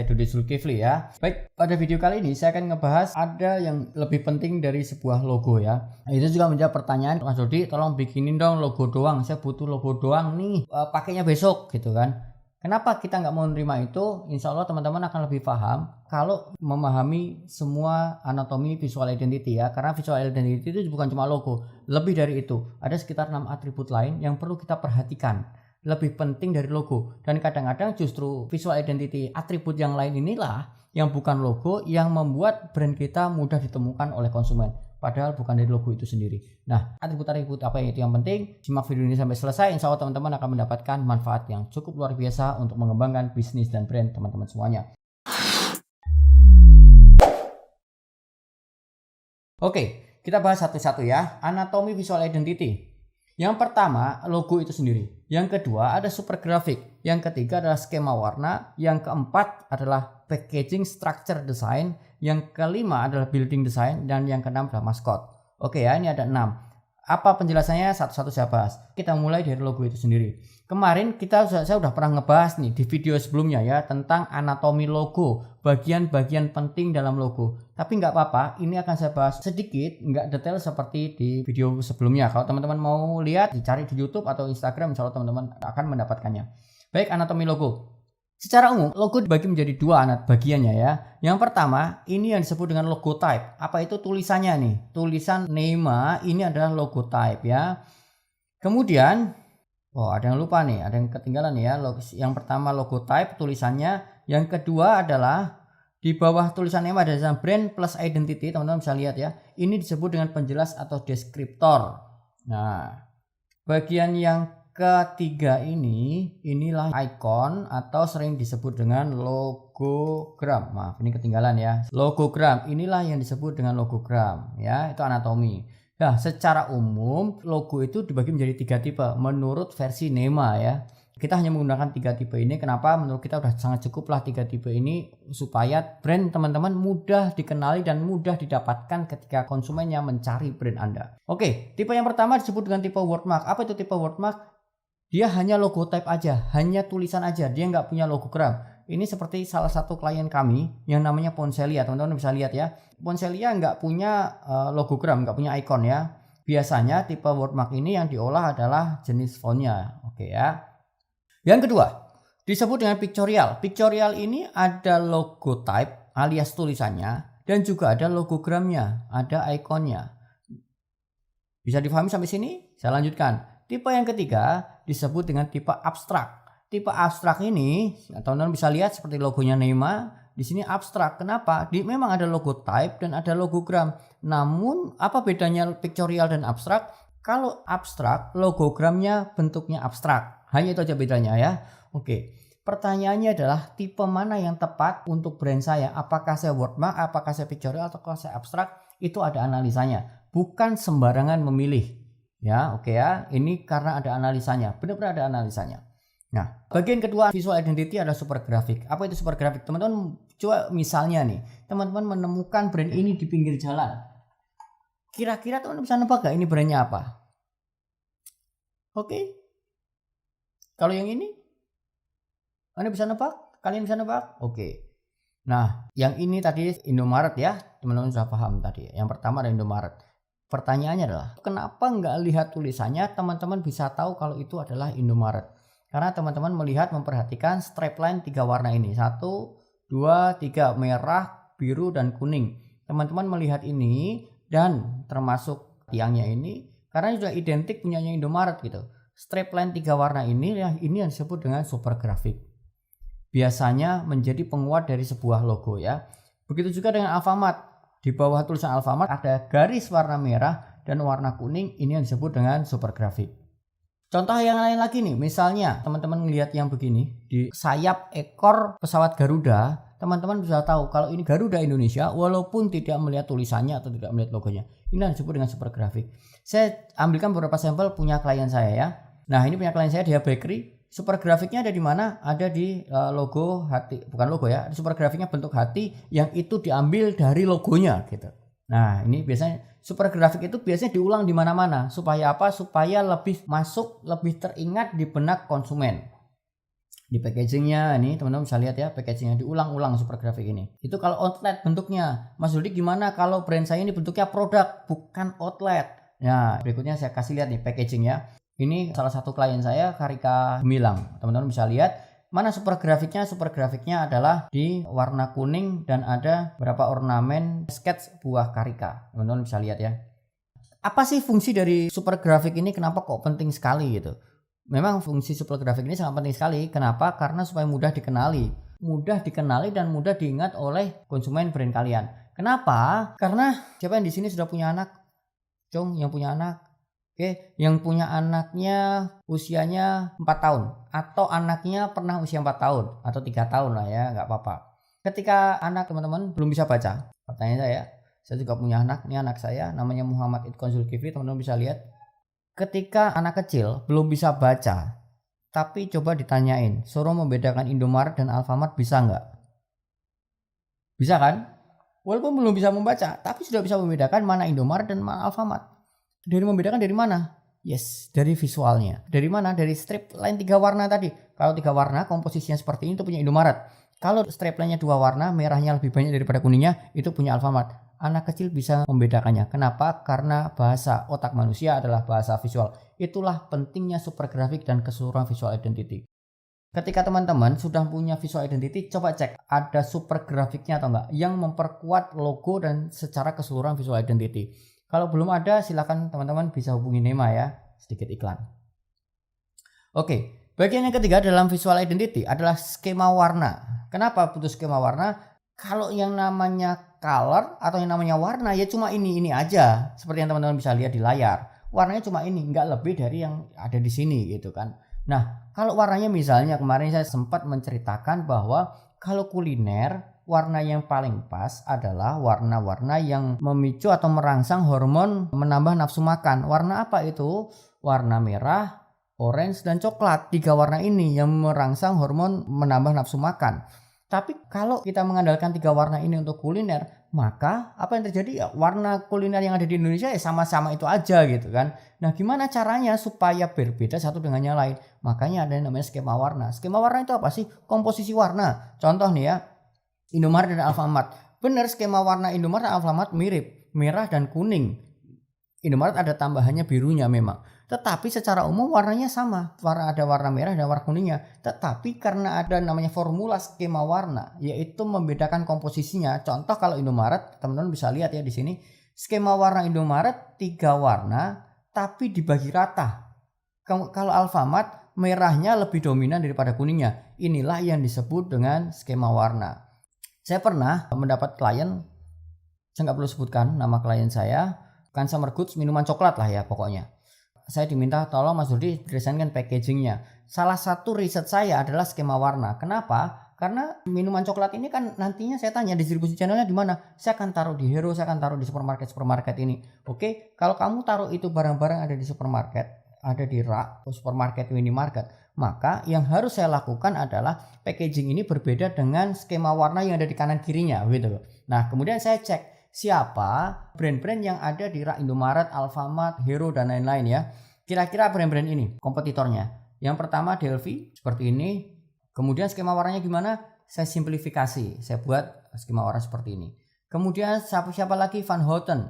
Dodi Zulkifli ya. Baik, pada video kali ini saya akan ngebahas ada yang lebih penting dari sebuah logo ya. Itu juga menjawab pertanyaan, Mas Dodi tolong bikinin dong logo doang, saya butuh logo doang nih, pakainya besok gitu kan. Kenapa kita nggak mau nerima itu? Insya Allah teman-teman akan lebih paham kalau memahami semua anatomi visual identity ya. Karena visual identity itu bukan cuma logo, lebih dari itu. Ada sekitar 6 atribut lain yang perlu kita perhatikan, lebih penting dari logo. Dan kadang-kadang justru visual identity atribut yang lain inilah yang bukan logo yang membuat brand kita mudah ditemukan oleh konsumen, padahal bukan dari logo itu sendiri. Nah, atribut-atribut apa itu yang penting? Simak video ini sampai selesai, insya Allah teman-teman akan mendapatkan manfaat yang cukup luar biasa untuk mengembangkan bisnis dan brand teman-teman semuanya. Oke, kita bahas satu-satu ya. Anatomi visual identity. Yang pertama, logo itu sendiri. Yang kedua, ada super grafik. Yang ketiga adalah skema warna. Yang keempat adalah packaging structure design. Yang kelima adalah building design. Dan yang keenam adalah maskot. Oke ya, ini ada 6. Apa penjelasannya? Satu-satu saya bahas. Kita mulai dari logo itu sendiri. Kemarin saya udah pernah ngebahas nih di video sebelumnya ya tentang anatomi logo, bagian-bagian penting dalam logo. Tapi nggak apa-apa, ini akan saya bahas sedikit, nggak detail seperti di video sebelumnya. Kalau teman-teman mau lihat, dicari di YouTube atau Instagram, insya Allah teman-teman akan mendapatkannya. Baik, anatomi logo. Secara umum, logo dibagi menjadi 2 bagiannya ya. Yang pertama, ini yang disebut dengan logo type. Apa itu tulisannya nih? Tulisan NEMA ini adalah logo type ya. Kemudian, ada yang lupa nih, ada yang ketinggalan nih ya. Yang pertama logo type tulisannya. Yang kedua adalah di bawah tulisan NEMA ada tulisan brand plus identity, teman-teman bisa lihat ya. Ini disebut dengan penjelas atau deskriptor. Nah, bagian yang ketiga inilah icon atau sering disebut dengan logogram. Maaf, ini ketinggalan ya. Logogram, inilah yang disebut dengan logogram ya, itu anatomi. Nah, secara umum logo itu dibagi menjadi 3 tipe menurut versi NEMA ya. Kita hanya menggunakan 3 tipe ini. Kenapa? Menurut kita udah sangat cukup lah 3 tipe ini supaya brand teman-teman mudah dikenali dan mudah didapatkan ketika konsumennya mencari brand Anda. Oke, tipe yang pertama disebut dengan tipe wordmark. Apa itu tipe wordmark? Dia hanya logo type aja, hanya tulisan aja, dia nggak punya logogram. Ini seperti salah satu klien kami yang namanya Ponselia, teman-teman bisa lihat ya. Ponselia nggak punya logogram, nggak punya icon ya. Biasanya tipe wordmark ini yang diolah adalah jenis fontnya, oke ya. Yang kedua, disebut dengan pictorial. Pictorial ini ada logo type alias tulisannya dan juga ada logogramnya, ada ikonnya. Bisa difahami sampai sini? Saya lanjutkan. Tipe yang ketiga disebut dengan tipe abstrak. Tipe abstrak ini, teman-teman bisa lihat seperti logonya NEMA, di sini abstrak. Kenapa? Memang ada logo type dan ada logogram. Namun, apa bedanya pictorial dan abstrak? Kalau abstrak, logogramnya bentuknya abstrak. Hanya itu aja bedanya ya. Oke. Pertanyaannya adalah tipe mana yang tepat untuk brand saya? Apakah saya wordmark, apakah saya pictorial, atau saya abstrak? Itu ada analisanya. Bukan sembarangan memilih. Ya, oke ya. Ini karena ada analisanya. Benar-benar ada analisanya. Nah, bagian kedua visual identity adalah super grafik. Apa itu super grafik? Teman-teman coba misalnya nih, teman-teman menemukan brand ini di pinggir jalan. Kira-kira teman-teman bisa nebak gak ini brandnya apa? Oke. Kalau yang ini? Anda bisa nebak? Kalian bisa nebak? Oke. Nah, yang ini tadi Indomaret ya. Teman-teman sudah paham tadi. Yang pertama ada Indomaret. Pertanyaannya adalah, kenapa nggak lihat tulisannya, teman-teman bisa tahu kalau itu adalah Indomaret? Karena teman-teman melihat, memperhatikan strapline 3 warna ini. 1, 2, 3, merah, biru, dan kuning. Teman-teman melihat ini, dan termasuk tiangnya ini, karena sudah identik punyanya Indomaret gitu. Strapline 3 warna ini yang disebut dengan super grafik. Biasanya menjadi penguat dari sebuah logo ya. Begitu juga dengan Alfamart. Di bawah tulisan Alfamart ada garis warna merah dan warna kuning, ini yang disebut dengan super grafik. Contoh yang lain lagi nih, misalnya teman-teman melihat yang begini, di sayap ekor pesawat Garuda, teman-teman bisa tahu kalau ini Garuda Indonesia walaupun tidak melihat tulisannya atau tidak melihat logonya. Ini yang disebut dengan super grafik. Saya ambilkan beberapa sampel punya klien saya ya. Nah, ini punya klien saya, dia bakery. Super grafiknya ada di mana? Ada di logo hati, bukan logo ya. Super grafiknya bentuk hati yang itu diambil dari logonya gitu. Nah, ini biasanya super grafik itu biasanya diulang di mana-mana. Supaya apa? Supaya lebih masuk, lebih teringat di benak konsumen. Di packagingnya ini teman-teman bisa lihat ya, packagingnya diulang-ulang super grafik ini. Itu kalau outlet bentuknya. Mas Rudi gimana kalau brand saya ini bentuknya produk bukan outlet? Nah berikutnya saya kasih lihat nih packagingnya. Ini salah satu klien saya, Karika Gemilang. Teman-teman bisa lihat mana super grafiknya. Super grafiknya adalah di warna kuning dan ada beberapa ornamen sketch buah karika. Teman-teman bisa lihat ya. Apa sih fungsi dari super grafik ini? Kenapa kok penting sekali gitu? Memang fungsi super grafik ini sangat penting sekali. Kenapa? Karena supaya mudah dikenali. Mudah dikenali dan mudah diingat oleh konsumen brand kalian. Kenapa? Karena siapa yang di sini sudah punya anak? Cung, yang punya anak. Oke, yang punya anaknya usianya 4 tahun. Atau anaknya pernah usia 4 tahun. Atau 3 tahun lah ya, nggak apa-apa. Ketika anak teman-teman belum bisa baca. Pertanyaan saya juga punya anak. Ini anak saya namanya Muhammad Idkon Zulkifli. Teman-teman bisa lihat. Ketika anak kecil belum bisa baca, tapi coba ditanyain, suruh membedakan Indomaret dan Alfamart bisa nggak? Bisa kan? Walaupun belum bisa membaca, tapi sudah bisa membedakan mana Indomaret dan mana Alfamart. Dari membedakan dari mana? Yes, dari visualnya. Dari mana? Dari strip line 3 warna tadi. Kalau 3 warna, komposisinya seperti ini itu punya Indomaret. Kalau strip line-nya 2 warna, merahnya lebih banyak daripada kuningnya, itu punya Alfamart. Anak kecil bisa membedakannya. Kenapa? Karena bahasa otak manusia adalah bahasa visual. Itulah pentingnya super grafik dan keseluruhan visual identity. Ketika teman-teman sudah punya visual identity, coba cek ada super grafiknya atau enggak yang memperkuat logo dan secara keseluruhan visual identity. Kalau belum ada, silakan teman-teman bisa hubungi Nema ya. Sedikit iklan. Oke, bagian yang ketiga dalam visual identity adalah skema warna. Kenapa butuh skema warna? Kalau yang namanya color atau yang namanya warna ya cuma ini aja, seperti yang teman-teman bisa lihat di layar. Warnanya cuma ini, nggak lebih dari yang ada di sini gitu kan. Nah, kalau warnanya misalnya kemarin saya sempat menceritakan bahwa kalau kuliner warna yang paling pas adalah warna-warna yang memicu atau merangsang hormon menambah nafsu makan. Warna apa itu? Warna merah, orange, dan coklat. 3 warna ini yang merangsang hormon menambah nafsu makan. Tapi kalau kita mengandalkan 3 warna ini untuk kuliner, maka apa yang terjadi? Ya, warna kuliner yang ada di Indonesia ya sama-sama itu aja gitu kan. Nah, gimana caranya supaya berbeda satu dengan yang lain? Makanya ada yang namanya skema warna. Skema warna itu apa sih? Komposisi warna. Contoh nih ya, Indomaret dan Alfamart. Benar, skema warna Indomaret dan Alfamart mirip, merah dan kuning. Indomaret ada tambahannya birunya memang. Tetapi secara umum warnanya sama. Ada warna merah dan warna kuningnya. Tetapi karena ada namanya formula skema warna, yaitu membedakan komposisinya. Contoh kalau Indomaret, teman-teman bisa lihat ya di sini. Skema warna Indomaret 3 warna, tapi dibagi rata. Kalau Alfamart, merahnya lebih dominan daripada kuningnya. Inilah yang disebut dengan skema warna. Saya pernah mendapat klien, saya nggak perlu sebutkan nama klien saya, consumer goods, minuman coklat lah ya pokoknya. Saya diminta tolong Mas Rudi desainkan packagingnya. Salah satu riset saya adalah skema warna. Kenapa? Karena minuman coklat ini kan nantinya saya tanya distribusi channelnya di mana. Saya akan taruh di Hero, saya akan taruh di supermarket ini. Oke, kalau kamu taruh itu barang-barang ada di supermarket, ada di rak, supermarket, minimarket, maka yang harus saya lakukan adalah packaging ini berbeda dengan skema warna yang ada di kanan kirinya gitu. Nah, kemudian saya cek siapa brand-brand yang ada di rak Indomaret, Alfamart, Hero, dan lain-lain ya. Kira-kira brand-brand ini kompetitornya. Yang pertama Delphi seperti ini. Kemudian skema warnanya gimana? Saya simplifikasi. Saya buat skema warna seperti ini. Kemudian siapa lagi? Van Houten.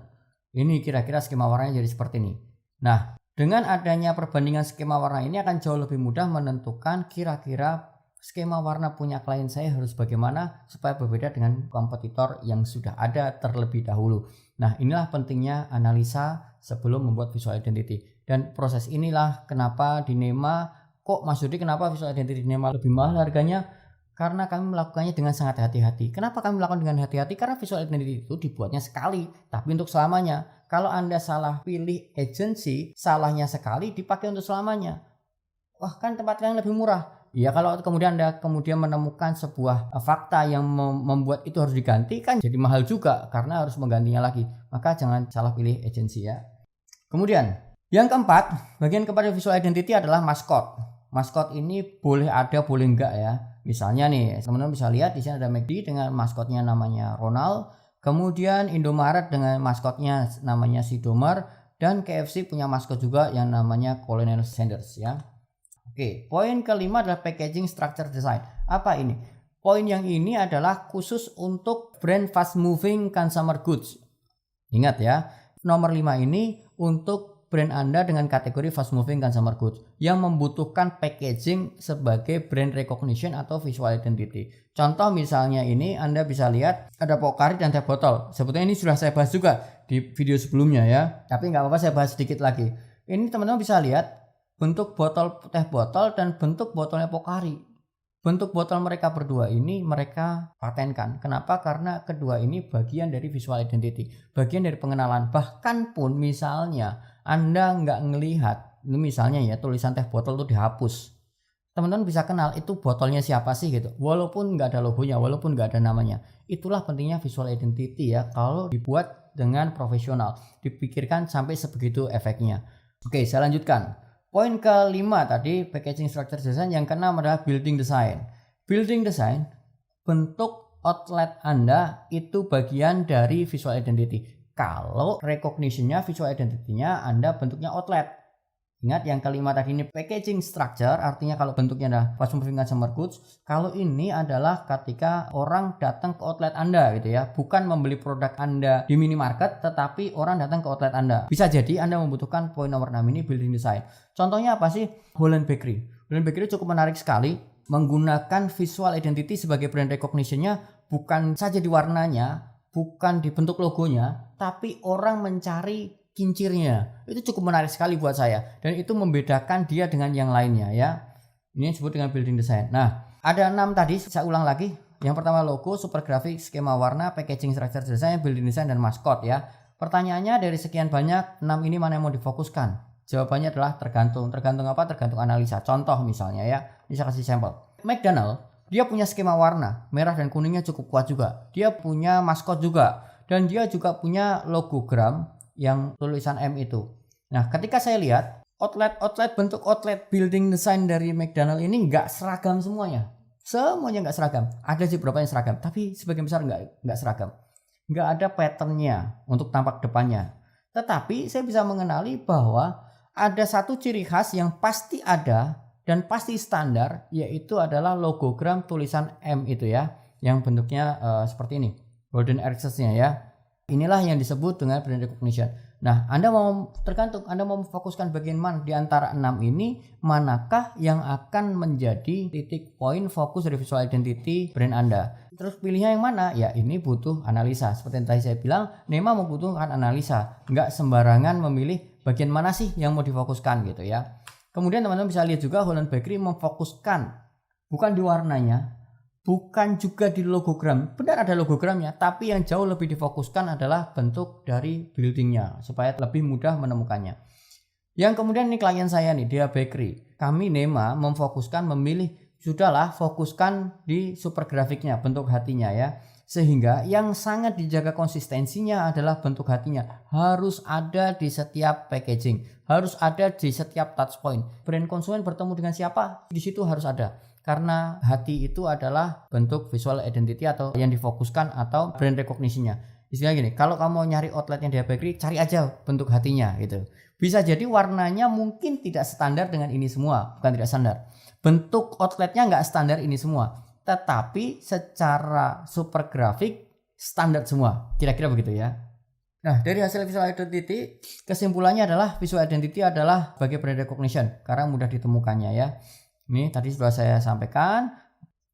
Ini kira-kira skema warnanya jadi seperti ini. Nah, dengan adanya perbandingan skema warna ini akan jauh lebih mudah menentukan kira-kira skema warna punya klien saya harus bagaimana supaya berbeda dengan kompetitor yang sudah ada terlebih dahulu. Nah, inilah pentingnya analisa sebelum membuat visual identity. Dan proses inilah kenapa di Nema, kok Mas Rudi kenapa visual identity di Nema lebih mahal harganya? Karena kami melakukannya dengan sangat hati-hati. Kenapa kami melakukan dengan hati-hati? Karena visual identity itu dibuatnya sekali, tapi untuk selamanya. Kalau Anda salah pilih agency, salahnya sekali dipakai untuk selamanya. Wah, kan tempat yang lebih murah. Ya, kalau kemudian Anda menemukan sebuah fakta yang membuat itu harus diganti, kan jadi mahal juga karena harus menggantinya lagi. Maka jangan salah pilih agensi ya. Kemudian yang keempat, bagian keempat visual identity adalah maskot. Maskot ini boleh ada, boleh enggak ya. Misalnya nih, teman-teman bisa lihat di sini ada McD dengan maskotnya namanya Ronald. Kemudian Indomaret dengan maskotnya namanya Sidomar. Dan KFC punya maskot juga yang namanya Colonel Sanders ya. Oke, poin kelima adalah packaging structure design. Apa ini? Poin yang ini adalah khusus untuk brand fast moving consumer goods. Ingat ya, nomor 5 ini untuk brand Anda dengan kategori fast moving consumer goods yang membutuhkan packaging sebagai brand recognition atau visual identity. Contoh misalnya ini Anda bisa lihat ada Pocari dan teh botol. Sebetulnya ini sudah saya bahas juga di video sebelumnya ya, tapi nggak apa-apa saya bahas sedikit lagi. Ini teman-teman bisa lihat bentuk botol teh botol dan bentuk botolnya Pocari. Bentuk botol mereka berdua ini mereka patenkan. Kenapa? Karena kedua ini bagian dari visual identity, bagian dari pengenalan. Bahkan pun misalnya Anda nggak ngelihat, ini misalnya ya tulisan teh botol itu dihapus, teman-teman bisa kenal itu botolnya siapa sih gitu. Walaupun nggak ada logonya, walaupun nggak ada namanya. Itulah pentingnya visual identity ya. Kalau dibuat dengan profesional, dipikirkan sampai sebegitu efeknya. Oke, saya lanjutkan. Poin kelima tadi packaging structure design, yang keenam adalah building design. Building design, bentuk outlet Anda itu bagian dari visual identity. Kalau recognition-nya, visual identity-nya Anda bentuknya outlet. Ingat yang kelima tadi ini packaging structure, artinya kalau bentuknya adalah fast moving consumer goods. Kalau ini adalah ketika orang datang ke outlet Anda gitu ya, bukan membeli produk Anda di minimarket, tetapi orang datang ke outlet Anda. Bisa jadi Anda membutuhkan poin nomor 6 ini building design. Contohnya apa sih? Holland Bakery. Holland Bakery cukup menarik sekali, menggunakan visual identity sebagai brand recognition-nya bukan saja di warnanya, bukan di bentuk logonya, tapi orang mencari kincirnya. Itu cukup menarik sekali buat saya, dan itu membedakan dia dengan yang lainnya ya. Ini disebut dengan building design. Nah, ada 6 tadi, saya ulang lagi. Yang pertama logo, super grafik, skema warna, packaging structure design, building design, dan maskot ya. Pertanyaannya dari sekian banyak 6 ini mana yang mau difokuskan? Jawabannya adalah tergantung. Tergantung apa? Tergantung analisa. Contoh misalnya ya, ini saya kasih sampel. McDonald, dia punya skema warna, merah dan kuningnya cukup kuat juga. Dia punya maskot juga, dan dia juga punya logogram yang tulisan M itu. Nah, ketika saya lihat bentuk outlet building design dari McDonald ini nggak seragam semuanya. Semuanya nggak seragam. Ada sih beberapa yang seragam, tapi sebagian besar nggak seragam. Nggak ada patternnya untuk tampak depannya. Tetapi saya bisa mengenali bahwa ada satu ciri khas yang pasti ada dan pasti standar, yaitu adalah logogram tulisan M itu ya, yang bentuknya seperti ini, golden axis-nya ya. Inilah yang disebut dengan brand recognition. Nah, Anda mau memfokuskan bagian mana di antara 6 ini, manakah yang akan menjadi titik poin fokus dari visual identity brand Anda? Terus pilihnya yang mana? Ya, ini butuh analisa. Seperti yang tadi saya bilang, NEMA membutuhkan analisa. Nggak sembarangan memilih bagian mana sih yang mau difokuskan gitu ya. Kemudian teman-teman bisa lihat juga Holland Bakery memfokuskan bukan di warnanya, bukan juga di logogram. Benar ada logogramnya, tapi yang jauh lebih difokuskan adalah bentuk dari buildingnya supaya lebih mudah menemukannya. Yang kemudian ini klien saya nih, dia bakery. Kami NEMA memfokuskan, memilih sudahlah fokuskan di super grafiknya, bentuk hatinya ya. Sehingga yang sangat dijaga konsistensinya adalah bentuk hatinya. Harus ada di setiap packaging, harus ada di setiap touch point. Brand konsumen bertemu dengan siapa, di situ harus ada. Karena hati itu adalah bentuk visual identity atau yang difokuskan atau brand recognition-nya. Istilahnya gini, kalau kamu nyari outletnya dia bakery, cari aja bentuk hatinya gitu. Bisa jadi warnanya mungkin tidak standar dengan ini semua, bukan tidak standar. Bentuk outletnya nggak standar ini semua, tetapi secara super grafik standar semua. Kira-kira begitu ya. Nah, dari hasil visual identity, kesimpulannya adalah visual identity adalah sebagai brand recognition karena mudah ditemukannya ya. Ini tadi sudah saya sampaikan,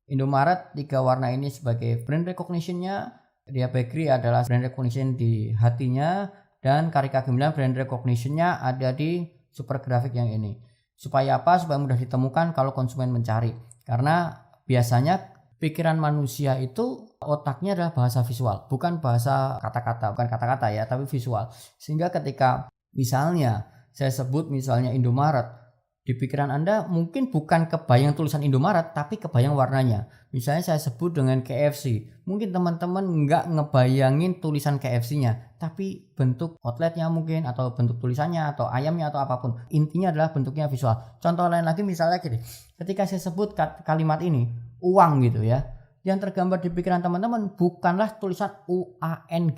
Indomaret 3 warna ini sebagai brand recognition-nya, Dia Bakery adalah brand recognition di hatinya, dan Karika Gemilang brand recognition-nya ada di super grafik yang ini. Supaya apa? Supaya mudah ditemukan kalau konsumen mencari. Karena biasanya pikiran manusia itu otaknya adalah bahasa visual, bukan bahasa kata-kata, bukan kata-kata ya, tapi visual. Sehingga ketika misalnya saya sebut misalnya Indomaret, di pikiran Anda mungkin bukan kebayang tulisan Indomaret, tapi kebayang warnanya. Misalnya saya sebut dengan KFC, mungkin teman-teman nggak ngebayangin tulisan KFC-nya, tapi bentuk outletnya mungkin, atau bentuk tulisannya, atau ayamnya, atau apapun. Intinya adalah bentuknya visual. Contoh lain lagi misalnya gini, ketika saya sebut kalimat ini, uang gitu ya, yang tergambar di pikiran teman-teman bukanlah tulisan UANG,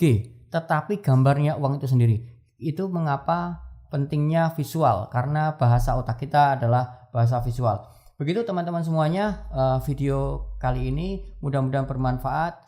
tetapi gambarnya uang itu sendiri. Itu mengapa pentingnya visual, karena bahasa otak kita adalah bahasa visual. Begitu teman-teman semuanya, video kali ini mudah-mudahan bermanfaat.